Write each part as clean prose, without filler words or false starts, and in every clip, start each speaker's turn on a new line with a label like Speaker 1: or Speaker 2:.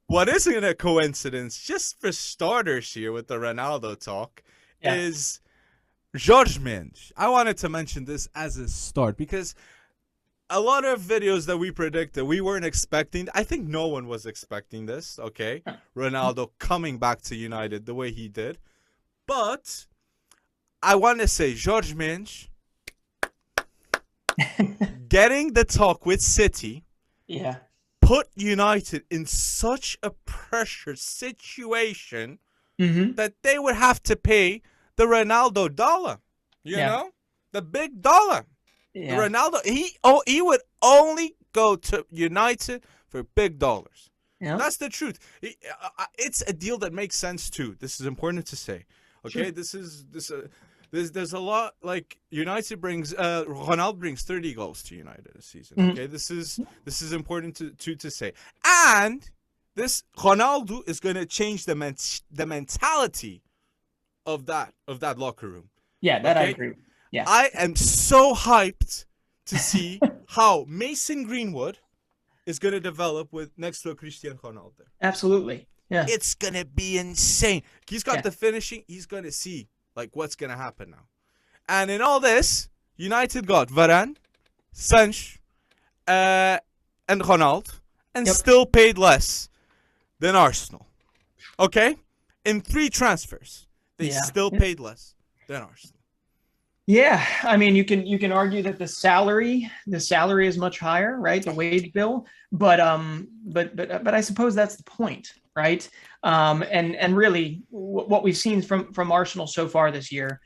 Speaker 1: what isn't a coincidence, just for starters here with the Ronaldo talk,
Speaker 2: Yeah.
Speaker 1: is Jorge Mendes. I wanted to mention this as a start because a lot of videos that we predicted, we weren't expecting. I think no one was expecting this, okay? Ronaldo coming back to United the way he did. But I want to say Jorge Mendes getting the talk with City
Speaker 2: Yeah.
Speaker 1: put United in such a pressure situation
Speaker 2: Hmm.
Speaker 1: that they would have to pay the Ronaldo dollar. You
Speaker 2: Yeah.
Speaker 1: know? The big dollar. The
Speaker 2: Yeah.
Speaker 1: Ronaldo, he would only go to United for big dollars.
Speaker 2: Yeah.
Speaker 1: That's the truth. It's a deal that makes sense too. This is important to say. Okay,
Speaker 2: Sure.
Speaker 1: there's a lot like United brings Ronaldo brings 30 goals to United this season.
Speaker 2: Hmm.
Speaker 1: Okay, this is important to say. And this Ronaldo is going to change the mentality of that locker room.
Speaker 2: Yeah, that I
Speaker 1: Okay,
Speaker 2: agree with. Yeah.
Speaker 1: I am so hyped to see how Mason Greenwood is going to develop with next to a Cristiano Ronaldo.
Speaker 2: Absolutely. Yeah.
Speaker 1: It's going to be insane. He's got
Speaker 2: Yeah.
Speaker 1: the finishing. He's going to see like what's going to happen now. And in all this, United got Varane, Sancho, and Ronaldo, and
Speaker 2: Yep.
Speaker 1: still paid less than Arsenal. Okay? In 3 transfers, they
Speaker 2: Yeah.
Speaker 1: still
Speaker 2: Yeah.
Speaker 1: paid less than Arsenal.
Speaker 2: Yeah, I mean, you can argue that the salary is much higher, right? The wage bill, but I suppose that's the point, right? And really, what we've seen from Arsenal so far this year,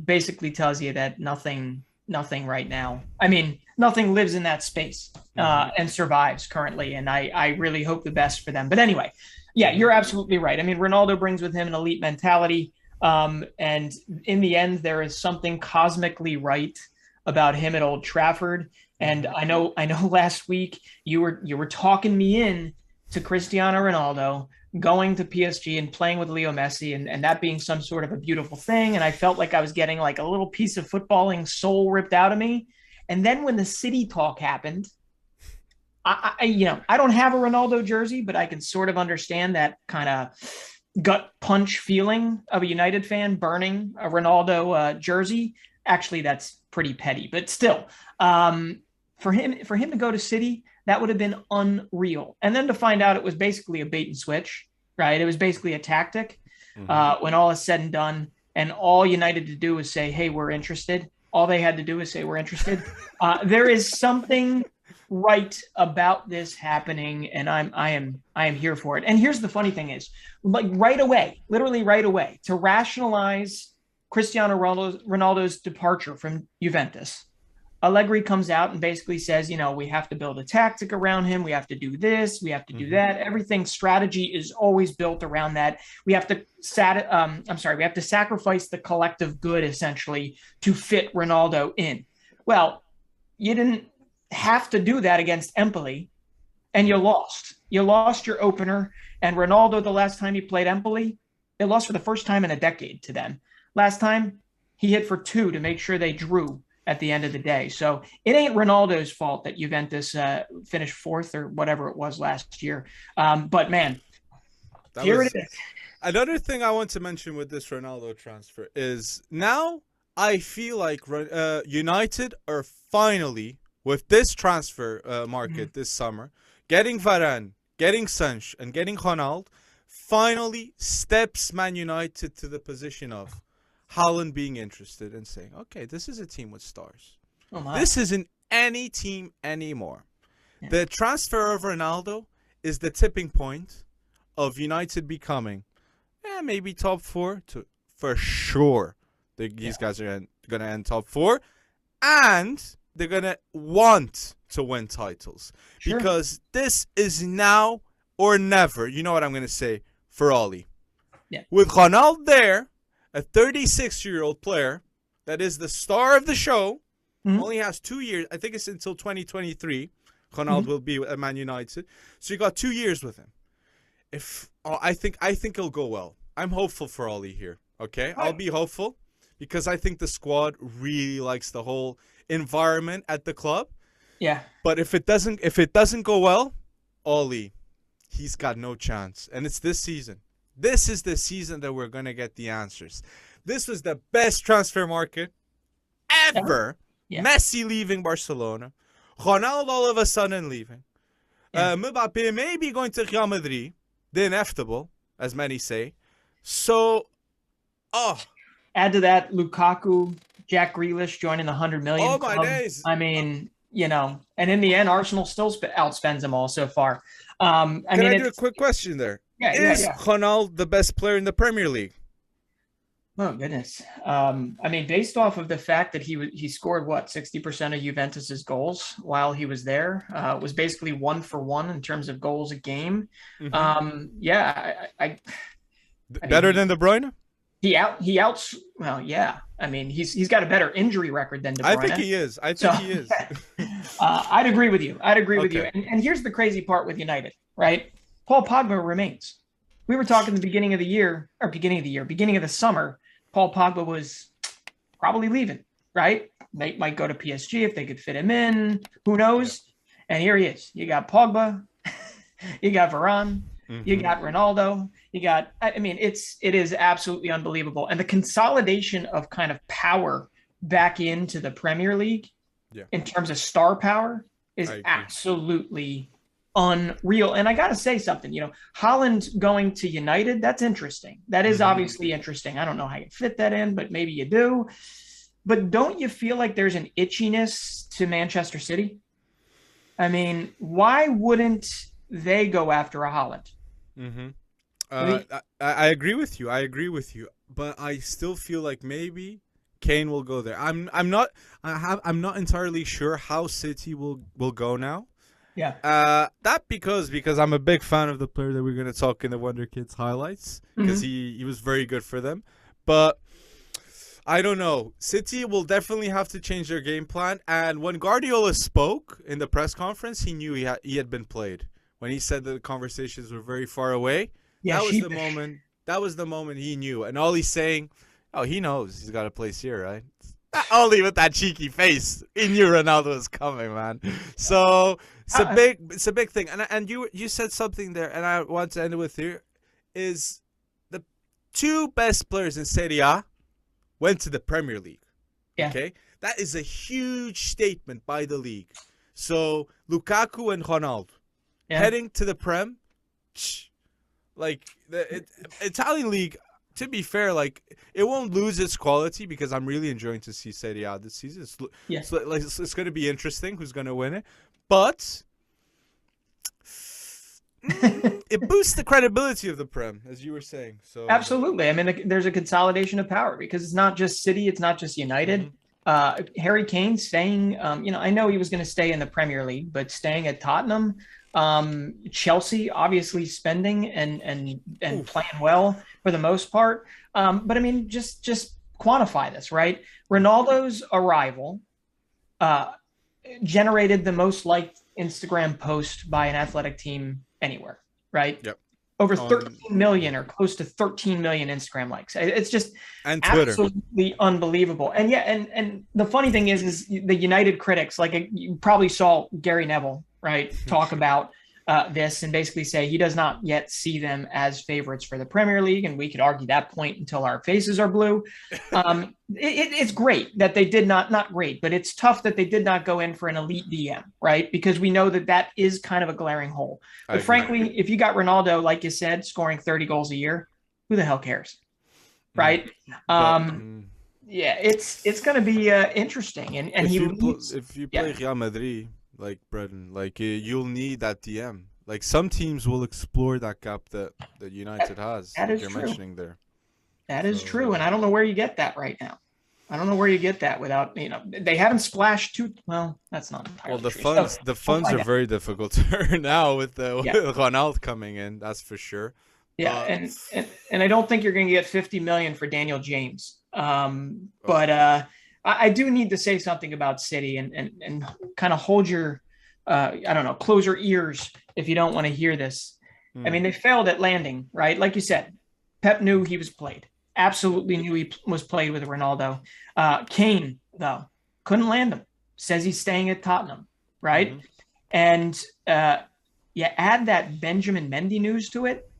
Speaker 2: basically tells you that nothing right now. I mean, nothing lives in that space and survives currently, and I really hope the best for them. But anyway, yeah, you're absolutely right. I mean, Ronaldo brings with him an elite mentality. And in the end, there is something cosmically right about him at Old Trafford. And I know last week you were talking me in to Cristiano Ronaldo going to PSG and playing with Leo Messi and that being some sort of a beautiful thing. And I felt like I was getting like a little piece of footballing soul ripped out of me. And then when the City talk happened, I don't have a Ronaldo jersey, but I can sort of understand that kind of gut punch feeling of a United fan burning a Ronaldo jersey. Actually, that's pretty petty, but still, for him to go to City, that would have been unreal. And then to find out it was basically a bait and switch, right? It was basically a tactic.
Speaker 1: Mm-hmm.
Speaker 2: When all is said and done, and all United to do is say, "Hey, we're interested." All they had to do is say, "We're interested." There is something right about this happening, and I am here for it. And here's the funny thing is, like right away, literally right away, to rationalize Cristiano Ronaldo's departure from Juventus, Allegri comes out and basically says, we have to build a tactic around him. We have to do this. We have to do
Speaker 1: Mm-hmm.
Speaker 2: that. Everything strategy is always built around that. We have to we have to sacrifice the collective good essentially to fit Ronaldo in. Well, you didn't have to do that against Empoli, and you lost. You lost your opener, and Ronaldo, the last time he played Empoli, they lost for the first time in a decade to them. Last time, he hit for 2 to make sure they drew at the end of the day. So it ain't Ronaldo's fault that Juventus finished 4th or whatever it was last year. But man,
Speaker 1: That
Speaker 2: here
Speaker 1: was
Speaker 2: it is.
Speaker 1: another thing I want to mention with this Ronaldo transfer is now I feel like United are finally with this transfer market this summer, getting Varane, getting Sancho, and getting Ronaldo, finally steps Man United to the position of Haaland being interested and saying, okay, this is a team with stars.
Speaker 2: Oh my.
Speaker 1: This isn't any team anymore.
Speaker 2: Yeah.
Speaker 1: The transfer of Ronaldo is the tipping point of United becoming maybe top 4 to for sure. These guys are going to end top 4, and they're going to want to win titles
Speaker 2: Sure.
Speaker 1: because this is now or never. You know what I'm going to say for Ollie.
Speaker 2: Yeah.
Speaker 1: With Ronaldo there, a 36-year-old player that is the star of the show, only has 2 years. I think it's until 2023. Ronaldo will be at Man United. So you got 2 years with him. I think it'll go well. I'm hopeful for Ollie here. Okay, I'll be hopeful because I think the squad really likes the whole environment at the club.
Speaker 2: Yeah.
Speaker 1: But if it doesn't go well, Ollie, he's got no chance. And it's this season. This is the season that we're going to get the answers. This was the best transfer market ever.
Speaker 2: Yeah.
Speaker 1: Messi leaving Barcelona. Ronaldo all of a sudden leaving. Mbappe maybe going to Real Madrid. The inevitable, as many say. So,
Speaker 2: add to that Lukaku, Jack Grealish joining the 100 million.
Speaker 1: Oh my days!
Speaker 2: I mean, and in the end, Arsenal still outspends them all so far.
Speaker 1: Can I do a quick question there? Is Ronaldo the best player in the Premier League?
Speaker 2: Oh goodness! I mean, based off of the fact that he scored 60% of Juventus's goals while he was there, was basically 1 for 1 in terms of goals a game.
Speaker 1: Mm-hmm.
Speaker 2: Better
Speaker 1: than De Bruyne?
Speaker 2: Well, yeah. I mean, he's got a better injury record than De Bruyne.
Speaker 1: I think he is. He is.
Speaker 2: I'd agree with you. with you. And here's the crazy part with United, right? Paul Pogba remains. We were talking the beginning of the summer. Paul Pogba was probably leaving, right? They might go to PSG if they could fit him in. Who knows? And here he is. You got Pogba, you got Varane, you got Ronaldo, it is absolutely unbelievable. And the consolidation of kind of power back into the Premier League in terms of star power is absolutely unreal. And I got to say something, Haaland going to United, that's interesting. That is obviously interesting. I don't know how you fit that in, but maybe you do. But don't you feel like there's an itchiness to Manchester City? I mean, why wouldn't they go after a Haaland?
Speaker 1: I agree with you. But I still feel like maybe Kane will go there. I'm not entirely sure how City will go now.
Speaker 2: Yeah.
Speaker 1: That because I'm a big fan of the player that we're going to talk in the Wonderkids highlights, because he was very good for them. But I don't know. City will definitely have to change their game plan. And when Guardiola spoke in the press conference, he knew he had been played. When he said that the conversations were very far away, that was the moment he knew. And all he's saying, he knows he's got a place here, right? Only with that cheeky face, he knew Ronaldo was coming, man. So it's a big thing. And you said something there, and I want to end it with here, is the 2 best players in Serie A went to the Premier League.
Speaker 2: Yeah.
Speaker 1: Okay, that is a huge statement by the league. So Lukaku and Ronaldo heading to the Prem, like the Italian league. To be fair, like, it won't lose its quality, because I'm really enjoying to see Serie A this season. It's going to be interesting who's going to win it, but it boosts the credibility of the Prem, as you were saying. So
Speaker 2: absolutely. I mean, there's a consolidation of power, because it's not just City, it's not just United. Harry Kane staying. I know he was going to stay in the Premier League, but staying at Tottenham. Chelsea obviously spending and playing well for the most part. But I mean, just quantify this, right? Ronaldo's arrival generated the most liked Instagram post by an athletic team anywhere, right?
Speaker 1: Yep.
Speaker 2: Over 13 million, or close to 13 million Instagram likes. It's just absolutely unbelievable. And and the funny thing is the United critics, like, you probably saw Gary Neville, right, talk about this and basically say he does not yet see them as favorites for the Premier League. And we could argue that point until our faces are blue. It's great that they did not great, but it's tough that they did not go in for an elite DM, right? Because we know that is kind of a glaring hole. But frankly, if you got Ronaldo, like you said, scoring 30 goals a year, who the hell cares? Right? It's going to be interesting. And
Speaker 1: if you play Real Madrid, like, Brendan, like, you'll need that DM. Like, some teams will explore that gap that United has.
Speaker 2: That is
Speaker 1: you're
Speaker 2: true.
Speaker 1: Mentioning there.
Speaker 2: That is true, and I don't know where you get that right now. I don't know where you get that without, they haven't splashed too well. That's not entirely
Speaker 1: the
Speaker 2: true.
Speaker 1: funds are very difficult to earn now with with Ronaldo coming in. That's for sure.
Speaker 2: Yeah, and I don't think you're going to get 50 million for Daniel James. But I do need to say something about City and kind of hold your, close your ears if you don't want to hear this. I mean, they failed at landing, right? Like you said, Pep knew he was played. Absolutely knew he was played with Ronaldo. Kane, though, couldn't land him. Says he's staying at Tottenham, right? And you add that Benjamin Mendy news to it,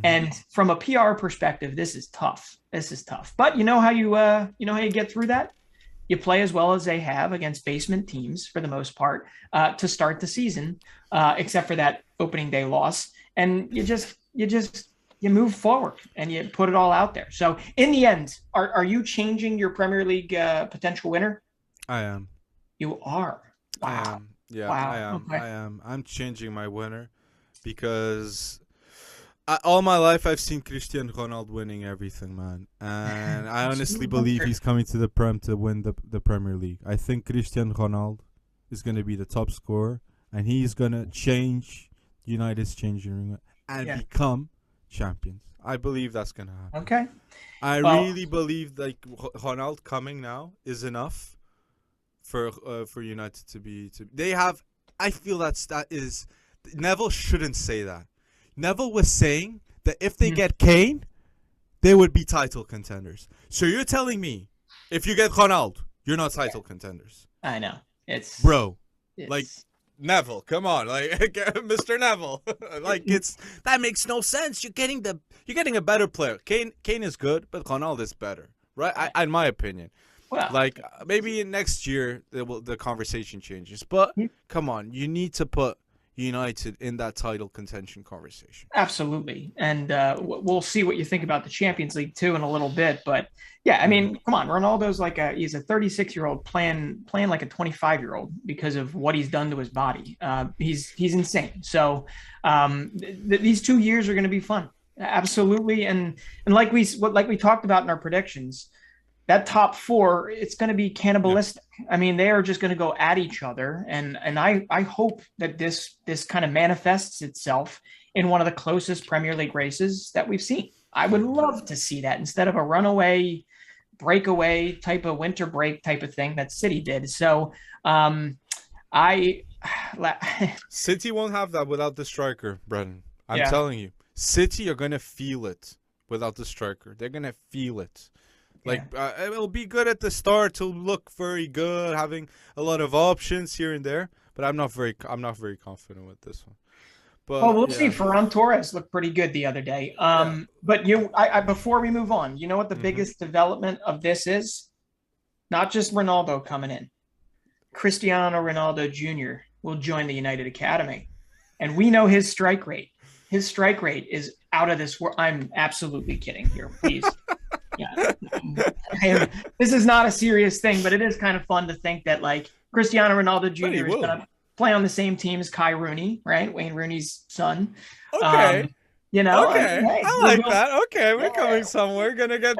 Speaker 2: and from a PR perspective, this is tough. This is tough. But you know how you get through that? You play as well as they have against basement teams for the most part to start the season, except for that opening day loss. And you move forward and you put it all out there. So in the end, are you changing your Premier League potential winner?
Speaker 1: I am.
Speaker 2: You are. Wow.
Speaker 1: I am. Yeah,
Speaker 2: Wow.
Speaker 1: I am.
Speaker 2: Okay.
Speaker 1: I am. I'm changing my winner because all my life I've seen Cristiano Ronaldo winning everything, man. And I honestly believe he's coming to the Prem to win the Premier League. I think Cristiano Ronaldo is going to be the top scorer, and he's going to change United's changing room and become champions. I believe that's going to happen.
Speaker 2: Okay.
Speaker 1: I really believe like Ronaldo coming now is enough for United to be they have. I feel that is Neville shouldn't say that. Neville was saying that if they get Kane, they would be title contenders. So you're telling me if you get Ronaldo, you're not title contenders?
Speaker 2: I know.
Speaker 1: Like Neville, come on, like Mr. Neville, like that makes no sense. You're getting a better player. Kane is good, but Ronaldo is better, right? In my opinion. Well, like maybe next year the conversation changes, but come on, you need to put United in that title contention conversation.
Speaker 2: Absolutely, and we'll see what you think about the Champions League too in a little bit. But yeah, I mean, come on, Ronaldo's he's a 36-year-old playing like a 25-year-old because of what he's done to his body. He's insane. So these 2 years are going to be fun, absolutely. And like we talked about in our predictions, that top four, it's going to be cannibalistic. Yeah. I mean, they are just going to go at each other. And I hope that this kind of manifests itself in one of the closest Premier League races that we've seen. I would love to see that instead of a runaway, breakaway type of winter break type of thing that City did. So
Speaker 1: City won't have that without the striker, Brennan. I'm telling you. City are going to feel it without the striker. They're going to feel it. It'll be good at the start to look very good, having a lot of options here and there. But I'm not very confident with this one. But
Speaker 2: we'll see. Ferran Torres looked pretty good the other day. But before we move on, you know what the biggest development of this is? Not just Ronaldo coming in. Cristiano Ronaldo Jr. will join the United Academy, and we know his strike rate. His strike rate is out of this world. I'm absolutely kidding here, please. This is not a serious thing, but it is kind of fun to think that Cristiano Ronaldo Jr. is going to play on the same team as Kai Rooney, right? Wayne Rooney's son.
Speaker 1: Okay.
Speaker 2: Hey,
Speaker 1: I like that. Okay, we're coming somewhere. Gonna get.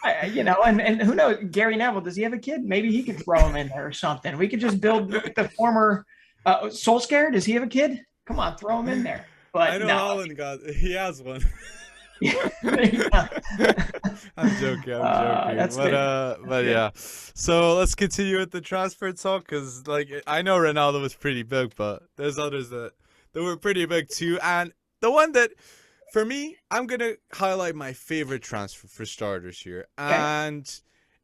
Speaker 2: And who knows? Gary Neville, does he have a kid? Maybe he could throw him in there or something. We could just build the former Solskjaer. Does he have a kid? Come on, throw him in there. But
Speaker 1: I know Holland he has one. I'm joking. But yeah. So let's continue with the transfer talk because, I know Ronaldo was pretty big, but there's others that were pretty big too. And the one that, for me, I'm gonna highlight my favorite transfer for starters here, and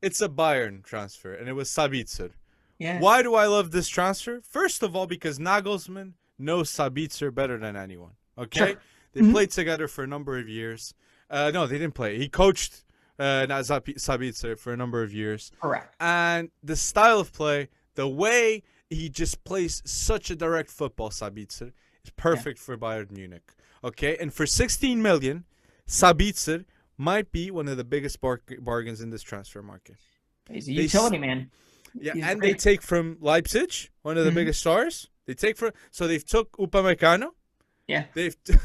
Speaker 1: it's a Bayern transfer, and it was Sabitzer.
Speaker 2: Yeah.
Speaker 1: Why do I love this transfer? First of all, because Nagelsmann knows Sabitzer better than anyone. Okay.
Speaker 2: Sure.
Speaker 1: They played together for a number of years. No, they didn't play. He coached Sabitzer for a number of years.
Speaker 2: Correct.
Speaker 1: And the style of play, the way he just plays such a direct football, Sabitzer, is perfect for Bayern Munich. Okay? And for 16 million, Sabitzer might be one of the biggest bargains in this transfer market.
Speaker 2: He's a utility man.
Speaker 1: Yeah, and they take from Leipzig, one of the biggest stars. They took Upamecano.
Speaker 2: Yeah,
Speaker 1: they've took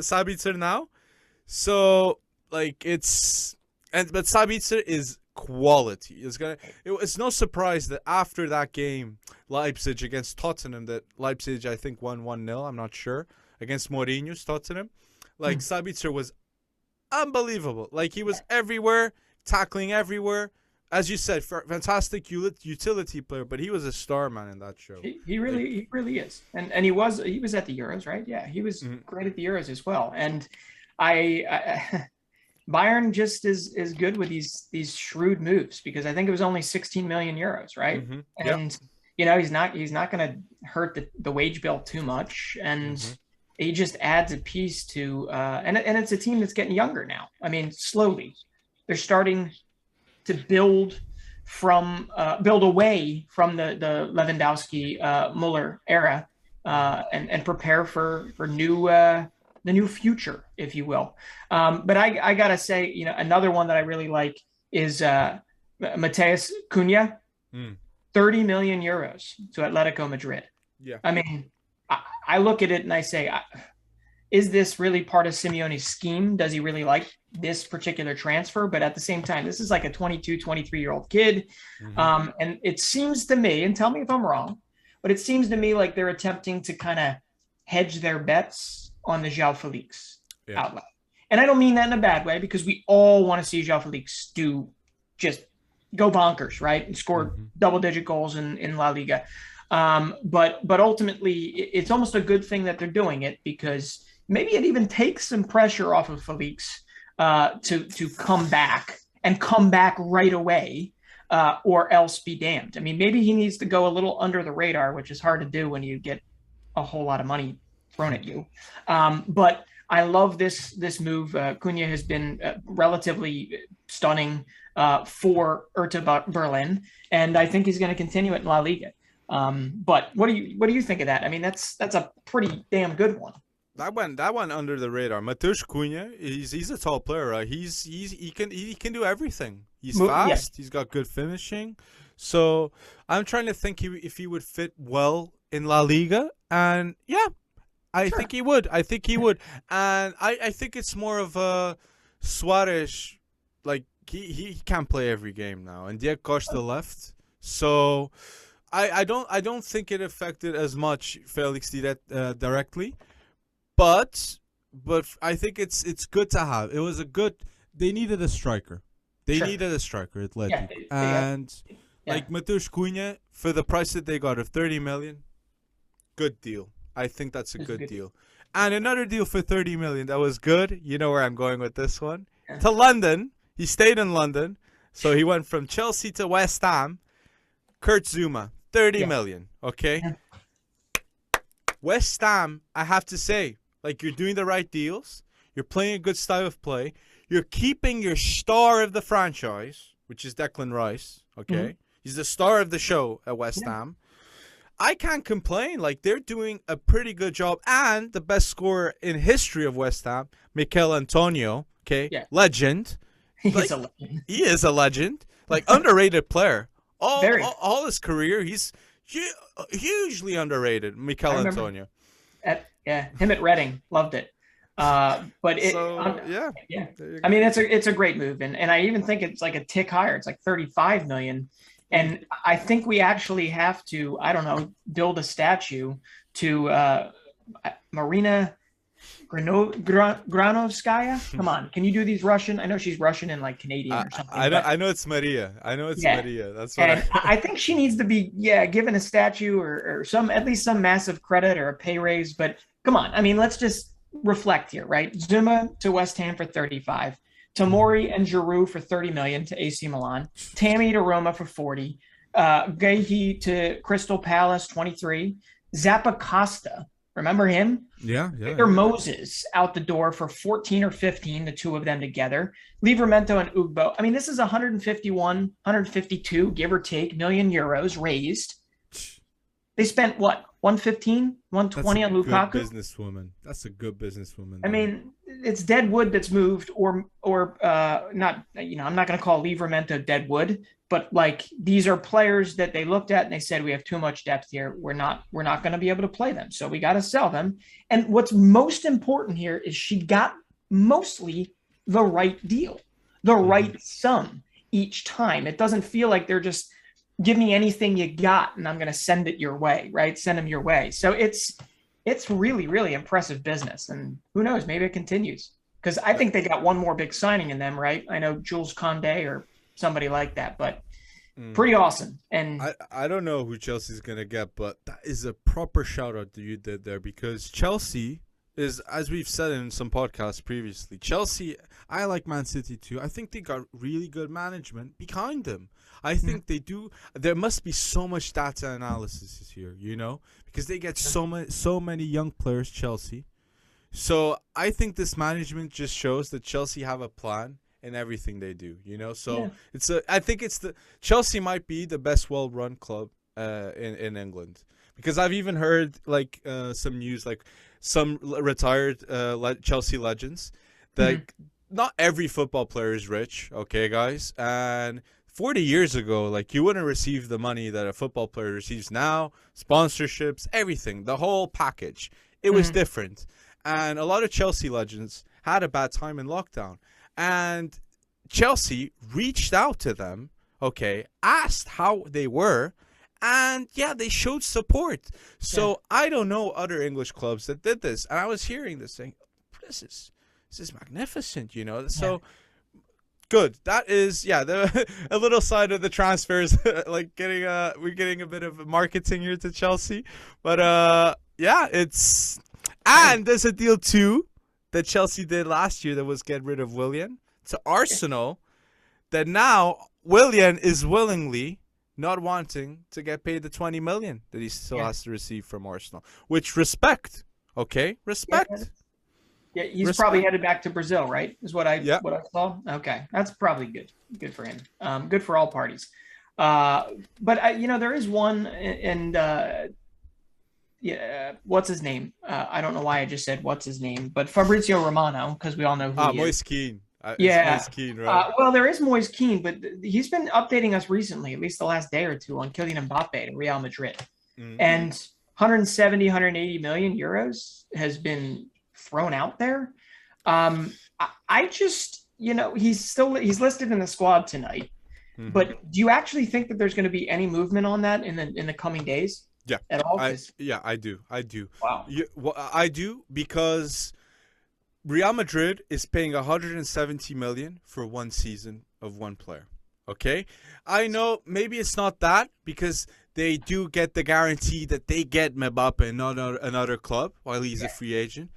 Speaker 1: Sabitzer now, so but Sabitzer is quality. It's no surprise that after that game, Leipzig against Tottenham, that Leipzig I think won 1-0. I'm not sure, against Mourinho's Tottenham. Sabitzer was unbelievable. He was everywhere, tackling everywhere. As you said, fantastic utility player, but he was a star, man, in that show.
Speaker 2: He really is, and he was at the Euros, right? Yeah, he was great at the Euros as well. And Bayern just is good with these shrewd moves because I think it was only 16 million euros, right?
Speaker 1: Mm-hmm.
Speaker 2: And he's not going to hurt the wage bill too much, and
Speaker 1: Hmm.
Speaker 2: he just adds a piece to and it's a team that's getting younger now. I mean, slowly they're starting to build away from the Lewandowski Muller era,
Speaker 1: Hmm.
Speaker 2: and prepare for the new future, if you will. But I gotta say, another one that I really like is Mateus Cunha,
Speaker 1: Mm.
Speaker 2: 30 million euros to Atletico Madrid.
Speaker 1: Yeah.
Speaker 2: I mean, I look at it and I say, is this really part of Simeone's scheme? Does he really like this particular transfer? But at the same time, this is like a 22, 23-year-old kid.
Speaker 1: Hmm.
Speaker 2: And it seems to me, and tell me if I'm wrong, but it seems to me like they're attempting to kind of hedge their bets on the João Felix
Speaker 1: Yeah.
Speaker 2: outlet. And I don't mean that in a bad way, because we all want to see João Felix do just go bonkers, right? And score
Speaker 1: Hmm.
Speaker 2: double-digit goals in La Liga. But ultimately, it's almost a good thing that they're doing it, because maybe it even takes some pressure off of Felix to come back and come back right away, or else be damned. I mean, maybe he needs to go a little under the radar, which is hard to do when you get a whole lot of money thrown at you. But I love this move. Cunha has been relatively stunning for Hertha Berlin, and I think he's going to continue it in La Liga. But what do you think of that? I mean, that's a pretty damn good one.
Speaker 1: That went under the radar. Matush Cunha, he's a tall player, right? He can do everything. He's
Speaker 2: Yeah,
Speaker 1: fast. He's got good finishing. So I'm trying to think if he would fit well in La Liga, and yeah, I
Speaker 2: sure.
Speaker 1: think he would. I think he would, and I think it's more of a Suarez, like he can't play every game now, and Diego Costa left, so I don't think it affected as much Felix directly. But I think it's good to have. It was a good. They needed a striker. They
Speaker 2: Sure.
Speaker 1: needed a striker,
Speaker 2: Yeah,
Speaker 1: Atletico,
Speaker 2: they have.
Speaker 1: and
Speaker 2: Yeah,
Speaker 1: like Matush Cunha for the price that they got of 30 million, good deal. I think that's a
Speaker 2: it was a
Speaker 1: good
Speaker 2: good.
Speaker 1: deal. And another deal for 30 million that was good. You know where I'm going with this one.
Speaker 2: Yeah.
Speaker 1: To London. He stayed in London, so he went from Chelsea to West Ham. Kurt Zuma, 30
Speaker 2: Yeah.
Speaker 1: million. Okay,
Speaker 2: Yeah.
Speaker 1: West Ham. I have to say, like, you're doing the right deals. You're playing a good style of play. You're keeping your star of the franchise, which is Declan Rice. Okay,
Speaker 2: Mhm.
Speaker 1: he's the star of the show at West
Speaker 2: Yeah.
Speaker 1: Ham. I can't complain. Like, they're doing a pretty good job. And the best scorer in history of West Ham, Mikel Antonio. Okay,
Speaker 2: Yeah.
Speaker 1: legend.
Speaker 2: He's
Speaker 1: Like,
Speaker 2: a legend.
Speaker 1: he is a legend. Like, underrated player. All,
Speaker 2: Very.
Speaker 1: all, all his career, he's hugely underrated.
Speaker 2: I
Speaker 1: Mikel
Speaker 2: remember
Speaker 1: Antonio.
Speaker 2: him at Reading, loved it. But
Speaker 1: So yeah,
Speaker 2: yeah,
Speaker 1: there you
Speaker 2: I
Speaker 1: go.
Speaker 2: mean it's a great move, and I even think it's like a tick higher. It's like 35 million,
Speaker 1: Mm.
Speaker 2: and I think we actually have to, I don't know, build a statue to Marina Granovskaya. Come on, can you do these Russian? I know she's Russian and like Canadian
Speaker 1: I
Speaker 2: or something,
Speaker 1: I know
Speaker 2: but
Speaker 1: I know it's Maria. I know it's
Speaker 2: yeah.
Speaker 1: Maria. That's what I.
Speaker 2: And I think she needs to be, given a statue, or some, at least some massive credit or a pay raise. But come on, I mean, let's just reflect here, right? Zuma to West Ham for 35,
Speaker 1: Mhm.
Speaker 2: Tomori and Giroud for 30 million to AC Milan, Tammy to Roma for 40, Gahey to Crystal Palace 23, Zappa Costa, remember him?
Speaker 1: Yeah, yeah,
Speaker 2: Victor
Speaker 1: yeah.
Speaker 2: Moses out the door for 14 or 15, the two of them together. Livramento and Ugbo. I mean, this is 151, 152, give or take, million euros raised. They spent what, 115,
Speaker 1: That's a
Speaker 2: 120 on
Speaker 1: good
Speaker 2: Lukaku?
Speaker 1: businesswoman. That's a good businesswoman
Speaker 2: I
Speaker 1: there.
Speaker 2: mean, it's dead wood that's moved, or not. I'm not going to call Livramento dead wood, but like, these are players that they looked at and they said, we have too much depth here. We're not going to be able to play them, so we got to sell them. And what's most important here is she got mostly the right deal, the
Speaker 1: Mhm.
Speaker 2: right sum each time. It doesn't feel like they're just, give me anything you got and I'm going to send it your way, right? Send them your way. So it's really, really impressive business. And who knows, maybe it continues. Because I think they got one more big signing in them, right? I know Jules Condé or somebody like that, but
Speaker 1: Mm.
Speaker 2: pretty awesome. And
Speaker 1: I don't know who Chelsea's gonna get, but that is a proper shout out that you did there, because Chelsea is, as we've said in some podcasts previously, Chelsea, I like Man City too. I think they got really good management behind them. I think they do. There must be so much data analysis here, because they get so many young players, Chelsea. So I think this management just shows that Chelsea have a plan in everything they do, So I think Chelsea might be the best well-run club in England, because I've even heard like some news, like some retired Chelsea legends that not every football player is rich, okay, guys, and 40 years ago, like, you wouldn't receive the money that a football player receives now, sponsorships, everything, the whole package. It was different. And a lot of Chelsea legends had a bad time in lockdown. And Chelsea reached out to them, okay, asked how they were, and yeah, they showed support. So I don't know other English clubs that did this. And I was hearing this saying, this is magnificent, So good. That is, a little side of the transfers, like we're getting a bit of marketing here to Chelsea. But and there's a deal too that Chelsea did last year that was get rid of Willian to Arsenal, that now Willian is willingly not wanting to get paid the 20 million that he still has to receive from Arsenal. Which, respect, okay? Respect.
Speaker 2: Yeah, he's probably headed back to Brazil, right? Is what I saw. Okay, that's probably good. Good for him. Good for all parties. But there is one, and what's his name? I don't know why I just said what's his name, but Fabrizio Romano, because we all know who he
Speaker 1: Moise
Speaker 2: is.
Speaker 1: Kean.
Speaker 2: Moise
Speaker 1: Kean, right?
Speaker 2: Well, there is Moise Kean, but he's been updating us recently, at least the last day or two, on Kylian Mbappe to Real Madrid. And 170, 180 million euros has been thrown out there. I just, he's listed in the squad tonight, but do you actually think that there's going to be any movement on that in the coming days?
Speaker 1: Yeah,
Speaker 2: at all?
Speaker 1: I do.
Speaker 2: Wow.
Speaker 1: I do, because Real Madrid is paying 170 million for one season of one player. Okay, I know maybe it's not that, because they do get the guarantee that they get Mbappe and not another club while he's a free agent.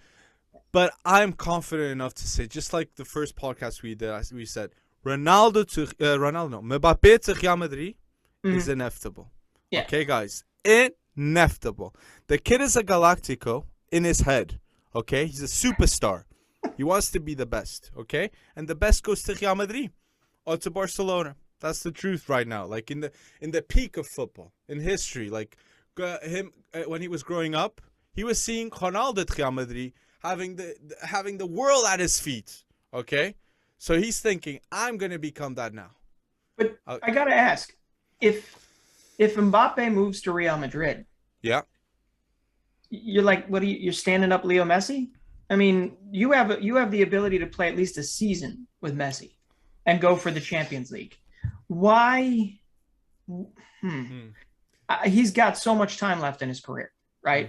Speaker 1: But I'm confident enough to say, just like the first podcast we did, we said Mbappe to Real Madrid is inevitable.
Speaker 2: Yeah.
Speaker 1: Okay, guys, inevitable. The kid is a Galactico in his head. Okay, he's a superstar. He wants to be the best. Okay, and the best goes to Real Madrid or to Barcelona. That's the truth right now. Like in the peak of football in history, like him when he was growing up, he was seeing Ronaldo at Real Madrid having the world at his feet. Okay, so he's thinking, I'm gonna become that now.
Speaker 2: But I gotta ask, if Mbappe moves to Real Madrid, you're like, you're standing up Leo Messi? I mean, you have the ability to play at least a season with Messi and go for the Champions League. Why? He's got so much time left in his career, right?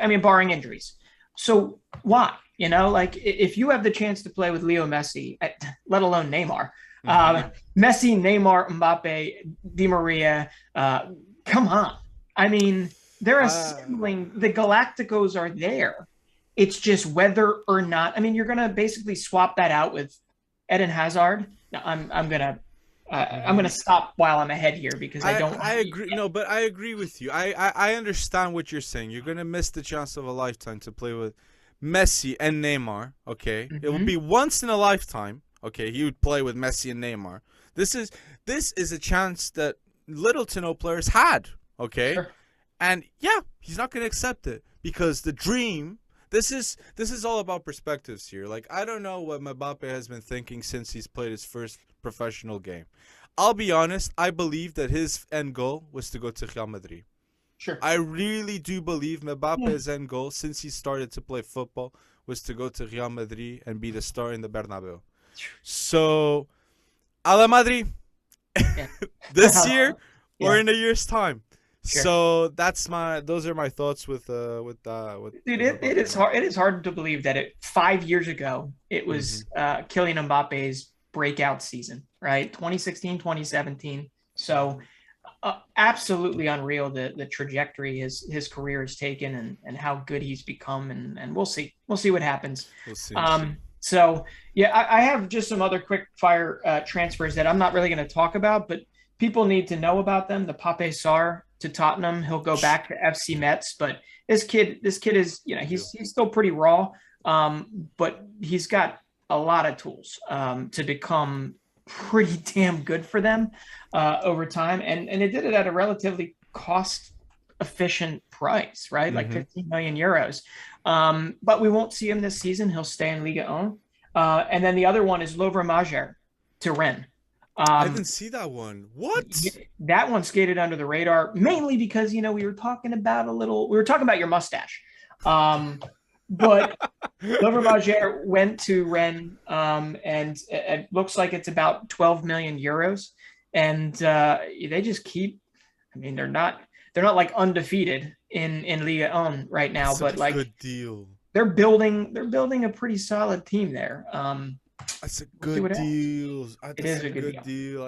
Speaker 2: I mean, barring injuries. So why? Like, if you have the chance to play with Leo Messi, let alone Neymar, Messi, Neymar, Mbappe, Di Maria, come on. I mean, they're assembling. The Galacticos are there. It's just whether or not. I mean, you're gonna basically swap that out with Eden Hazard. Now, I'm gonna stop while I'm ahead here, because I don't.
Speaker 1: I agree. No, but I agree with you. I understand what you're saying. You're gonna miss the chance of a lifetime to play with Messi and Neymar. Okay, it will be once in a lifetime. Okay, he would play with Messi and Neymar. This is a chance that little to no players had. Okay, and he's not gonna accept it, because the dream. This is all about perspectives here. Like, I don't know what Mbappe has been thinking since he's played his first professional game. I'll be honest, I believe that his end goal was to go to Real Madrid.
Speaker 2: Sure.
Speaker 1: I really do believe Mbappe's end goal since he started to play football was to go to Real Madrid and be the star in the Bernabeu. So, a la Madrid. This year or in a year's time. Sure. So those are my thoughts with Dude,
Speaker 2: it is hard to believe that 5 years ago it was Kylian Mbappe's breakout season, right? 2016, 2017. So Absolutely unreal the trajectory his career has taken, and how good he's become, and we'll see what happens.
Speaker 1: We'll see.
Speaker 2: So yeah, I have just some other quick fire transfers that I'm not really going to talk about, but people need to know about them. The Pape Sarr to Tottenham, he'll go back to FC Metz, but this kid is, he's still pretty raw, but he's got a lot of tools to become pretty damn good for them over time, and it did it at a relatively cost efficient price, right? Like 15 million euros. But we won't see him this season. He'll stay in Liga 1. And then the other one is Lovre Majer to Rennes.
Speaker 1: I didn't see that one. What?
Speaker 2: That one skated under the radar, mainly because we were talking about your mustache. But Lovre Majer went to Rennes, and it looks like it's about 12 million euros. And they just keep. I mean, they're not like undefeated in Liga 1 right now,
Speaker 1: That's
Speaker 2: but like
Speaker 1: good deal.
Speaker 2: They're building a pretty solid team there.
Speaker 1: That's a good deal.
Speaker 2: It is a good
Speaker 1: deal.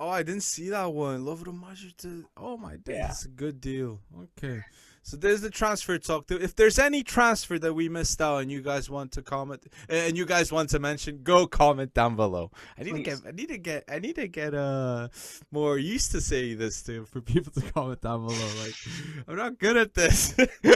Speaker 1: I didn't see that one. Lovre Majer to. Oh my god, that's a good deal. Okay. So there's the transfer talk. If there's any transfer that we missed out and you guys want to comment and you guys want to mention, go comment down below. I need to get more used to saying this for people to comment down below. Like, I'm not good at this.